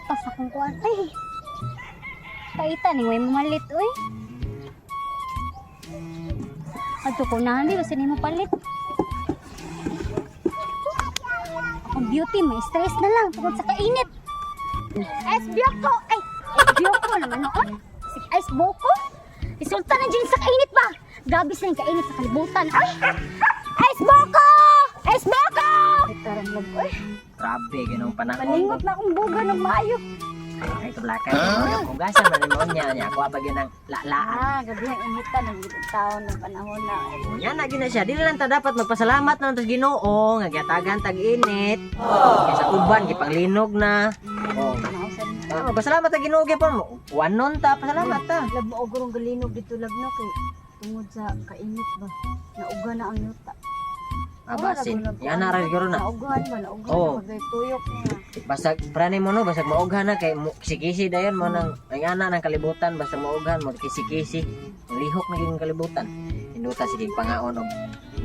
Lapas akong kuan. Ay. Kaita ni way malit oy. Ato ko na hindi basta nimo palit. Akong beauty may stress na lang tungkol sa kainit. Ice Boko! Ay! Ice Boko naman noon. Si Ice Boko? Isulta na dyan sa kainit ba? Gabi sa yung kainit sa kalibutan. Ay! Ice Boko! Ice Boko! Ay, tarang lag. Ay! Grabe, ganun panahon. Malingot na akong buga ng maayo. Ay, kablakay. Yung kugasan na rin mo niya. Ako abagyan ng lalaan. Gabi ang initan ng taon ng panahon na. Yan na gina siya. Dili lang ta dapat magpasalamat na sa Ginoo nga gatagan tag-init. Kaya sa uban gipanglinog na. Oh. Pasalamat ta Ginoo gyapon mo. Wanon ta pasalamat ta. Lab mo ogurong galinog dito lab no kay tungod sa kainit ba. Nauga na ang yuta. Abasin. Yan na ra gyud na. Naugahan ba naugahan Oo. na tuyok niya. Basta prane mo no, basta maughan na kay kisi-kisi dayon mo nang ay ana ng kalibutan basta maughan mo kisi-kisi. Lihok na gyud ang kalibutan. Hinduta sige pangaon og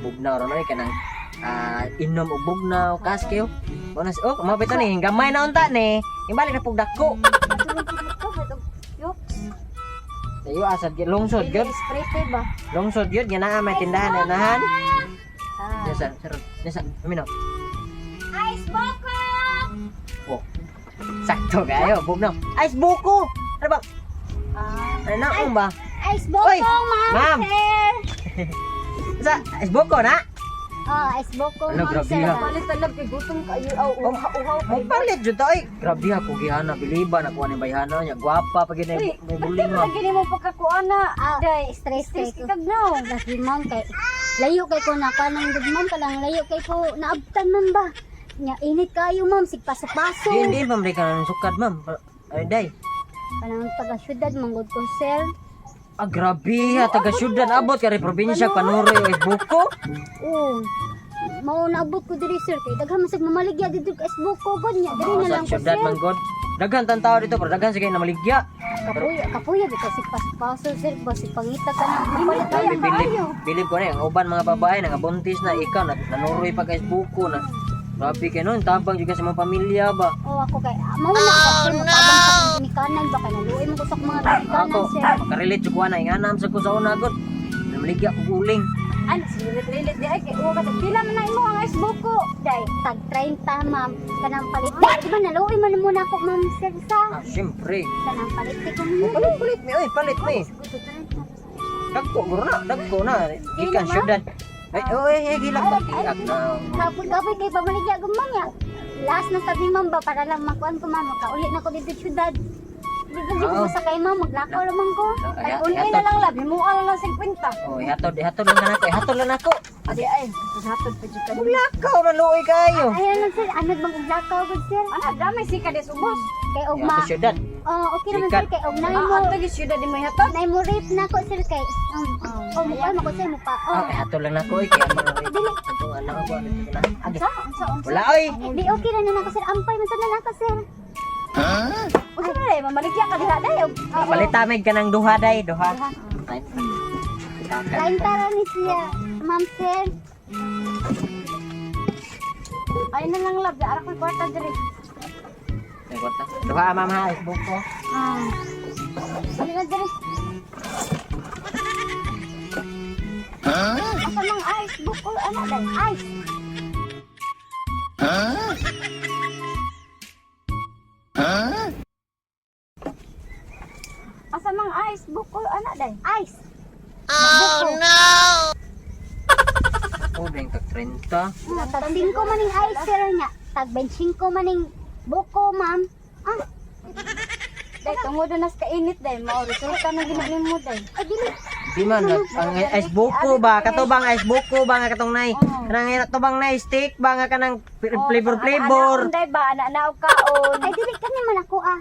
bugnaw ro no kanang inom og bugnaw kaskyo. Bonus oh, mabito ni gamay na unta ni. Imbalik na pug dako. Yok. Ayo asad gyud lungsod gyud. Spray te ba? Lungsod gyud nga naa may tindahan na nahan. Ah. Nasa, sarod. Nasa, amin o. Ice Boko! Oh. Sakto kayo, bugnaw. Ice buko! Ano ba? Ano na ba? Ice Boko, Oy, ma'am! ma'am. Sir! Sa, ice buko na? Ice Boko, Ano, ma'am, grabe sir. ha. Palit talab kay gutom kayo. Uhaw-uhaw. May palit dyan tayo. Grabe ha, kugihana, biliban, nakuha ni bayhana niya. Gwapa, pag yun ay may buling ha. Bakit mo pagkakuana? Day, stress kag no. Dahil ma'am kay layo kay ko na kanang good ma'am kalang layo kay ko naabtan man ba. Nya init kayo ma'am sig paso-paso. Hindi, pamili ka ng sukad, ma'am. Ay, day. Kanang taga syudad manggod ko sir. Ah, grabe ha, taga syudad, abot ka rin probinsya, panuroy, ice buko. Oo. Mao naabot ko diri sir kay daghan masag mamaligya dito kay Boko god nya. Diri na Sa lang ko syudad, sir. manggod. Daghan tan tao dito, pero daghan sige na maligya. Kapuya dito sig paso sir basi pangita ka na. Mapalit kaya Bilib ko na ang uban mga babae nga buntis na ikaw nanuroy pa kay buko na. Grabe kay nun, tabang juga sa mga pamilya ba. Oh ako kay mao na ko sir matabang sa ginikanan ba kay naluoy mo ko sa mga ginikanan Ako, sir. makarelate ko na inganam sa ko sa una gud. Namaligya ko uling. Ano silit-lilit di ay kay uwa ka pila man na imo ang ice Boko. Day tag 30 ma'am kanang palit. Di ba naluoy man muna ako ma'am sir sa Siyempre. kanang palit ko Palit mi, oy, palit mi. Dagko dagko na. Ikan syudad. Ay, oy, gila ka tiak na. Kapag kay pamaligya gumang ya. Last na sabi ma'am ba para lang makuan ko ma'am makaulit na ko dito sa syudad. Dito di ko sa kay ma'am maglakaw naman ko. Ay unay na lang lab, himuha na lang 50. Oh, hatod lang kanako, hatod lang ako. Adi ay, hatod pa jud ka. Lakaw maluoy kayo. Ay lang sir, ano bang uglakaw gud sir? Ana damay si kades ubos. Kay Sa ugma. syudad. Oh, okay naman Ikat. sir kay ugma mo. Ato gi syudad di may hatod. Nay mo rape na ko sir kay. Oh, mukha mo ko sir mo pa. Oh. Ay, hatod lang ako, kaya mga Dili. Ito nga lang ako. Agi. Unsa? Wala, oy. Di okay na nako sir. Ampay man sad na nako sir. Unsa na day mamaligya ka diha day. Palitamig ka ng duha, day. Duha. Lain tara ni siya. Ma'am sir. Ay na lang lab, ara ko kwarta diri. Duha, ma'am ha. Facebook ko. Ano na diri? Asa mang ice Boko ano dai? Ice. Asa mang ice Boko ana day? Ice. Oh, dahil tag 30. Tag 5 maning ice sir niya. Tag 25 maning Boko ma'am. Day tungod na nas kainit day, mao resulta na ginani mo day. Ay dili. Di man, ang ice buko ba? Katubang ice buko ba nga katong nay? Kanang katubang nay stick ba nga kanang flavor. Day ba ana naog kaon. Ay dili kani man ako ah.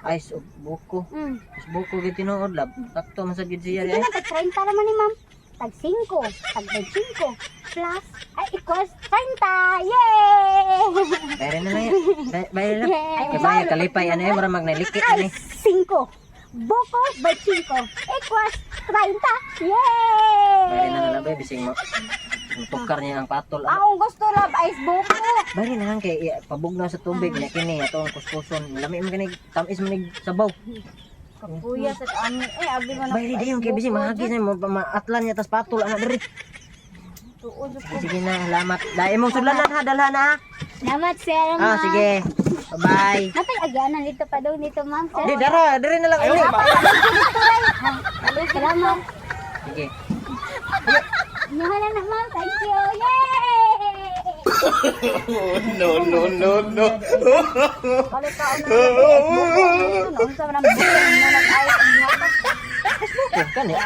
Ice buko. Mm. Ice buko gid tinuod lab. Sakto man sa gid siya Sige eh. na tag 30 ra man ni ma'am. Tag 5, tag 25 plus ay equals 30. Yay! Bayre na lang yan. Bayre na. Kaya ba yung kalipay ano eh, mura magnalikit Ay, ano eh. 5. Boko by 5 equals 30. Yay! Bayre na lang ba, bising mo. Tukar niya ang patol. Akong gusto love ice buko. Bari na lang kay pabugnaw sa tubig na kini atong kuskuson. Lami man kani tamis man nig sabaw. Kapuya sa kami. Abi man Bari dayon kay bising mahagis na maatlan niya tas patol ana diri. tuod ko. Sige na, salamat. Dai imong sudlanan ha, dalhan na ha. Salamat, sir. Ah, sige. Bye-bye. Natay aganan dito pa daw nito, ma'am. Sir. Di dara, diri na lang uli. Salamat. Sige. Mahala na, ma'am. Thank you. Yay! Balik ka na. Ano sa nang buko mo nag ice ang mga. Kan ya.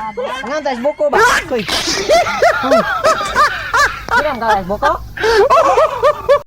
Ngan tais buko ba? Kuy. Diram ka tais buko?